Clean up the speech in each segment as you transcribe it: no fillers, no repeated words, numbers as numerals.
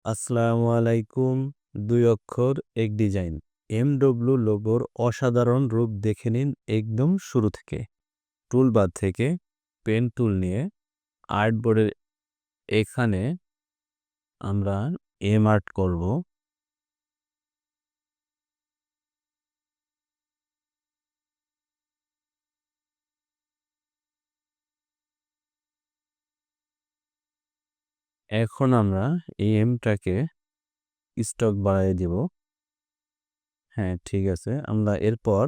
আসসালামু আলাইকুম। ২ অক্ষর এক ডিজাইন। এমডব্লিউ লোগোর অসাধারণ রূপ দেখে নিন একদম শুরু থেকে। টুলবার থেকে পেন টুল নিয়ে আর্টবোর্ডের এখানে আমরা এম আর্ট করব। এখন আমরা এই এমটাকে স্ট্রোক বাড়ায় দিব। হ্যাঁ, ঠিক আছে। আমরা এরপর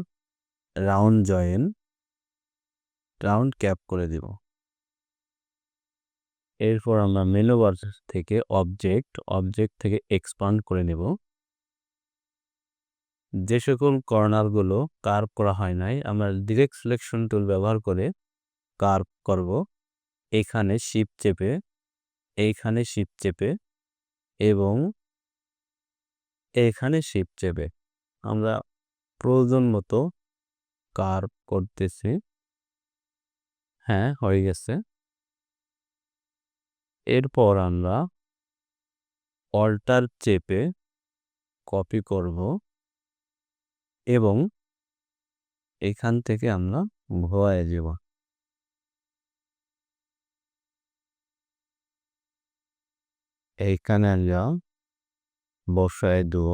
রাউন্ড জয়েন, রাউন্ড ক্যাপ করে দিব। এরপর আমরা মেনু বার থেকে অবজেক্ট থেকে এক্সপান্ড করে নেব। যে সকল কর্নারগুলো কার্ভ করা হয় নাই, আমরা ডিরেক্ট সিলেকশন টুল ব্যবহার করে কার্ভ করব। এইখানে শিফট চেপে, এইখানে শিফট চেপে এবং এইখানে শিফট চেপে আমরা প্রয়োজন মতো কার্ভ করতেছি। হ্যাঁ, হয়ে গেছে। এরপর আমরা অল্টার চেপে কপি করব এবং এখান থেকে আমরা ভোয়ায় যাব। এইখানে আমরা বসায় দেব।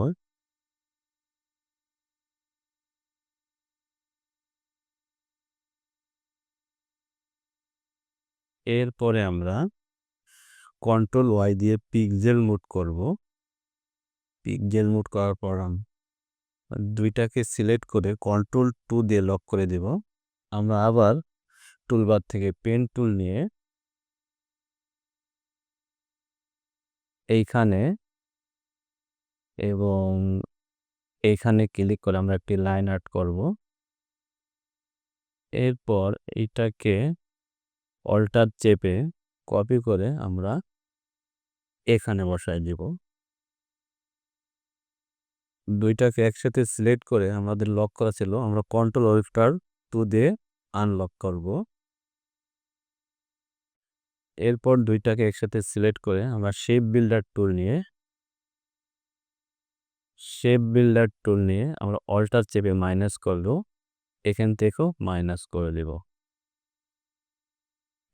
এরপরে আমরা কন্ট্রোল ওয়াই দিয়ে পিক্সেল মুভ করব। পিক্সেল মুভ করার পর দুইটাকে সিলেক্ট করে কন্ট্রোল 2 দিয়ে লক করে দেব। আমরা আবার টুলবার থেকে পেন টুল নিয়ে এইখানে এবং এইখানে ক্লিক করে আমরা একটি লাইন আর্ট করব। এরপর এইটাকে অল্টার চেপে কপি করে আমরা এখানে বসায় দিব। দুইটাকে একসাথে সিলেক্ট করে আমাদের লক করা ছিল, আমরা কন্ট্রোল অল্টার 2 দিয়ে আনলক করব। এরপর দুইটাকে একসাথে সিলেক্ট করে আমরা শেপ বিল্ডার টুল নিয়ে আমরা অল্টার চেপে মাইনাস করব। এখান থেকেও মাইনাস করে দেব।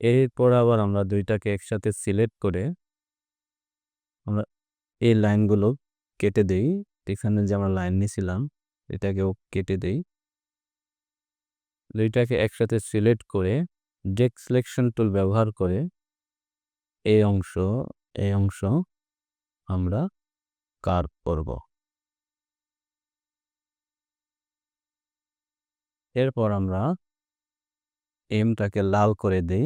এরপর আবার আমরা দুইটাকে একসাথে সিলেক্ট করে আমরা এই লাইনগুলো কেটে দেই। এখানে যে আমরা লাইন নিয়েছিলাম এটাকেও কেটে দেই। দুইটাকে একসাথে সিলেক্ট করে ডিরেক্ট সিলেকশন টুল ব্যবহার করে এই অংশ আমরা কার্ভ করব। এরপর আমরা এমটাকে লাল করে দেই।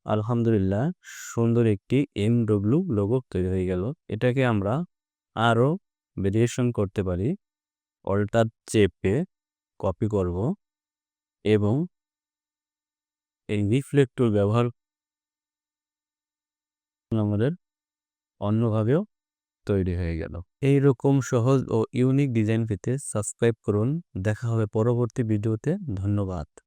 আলহামদুলিল্লাহ, সুন্দর একটি এমডব্লিউ লোগো তৈরি হয়ে গেল। এটাকে আমরা আরও ভেরিয়েশন করতে পারি। অল্টার চেপে কপি করব এবং এই রিফ্লেক্ট টুল ব্যবহার আমাদের অন্যভাবেও তৈরি হয়ে গেল। এইরকম সহজ ও ইউনিক ডিজাইন পেতে সাবস্ক্রাইব করুন। দেখা হবে পরবর্তী ভিডিওতে। ধন্যবাদ।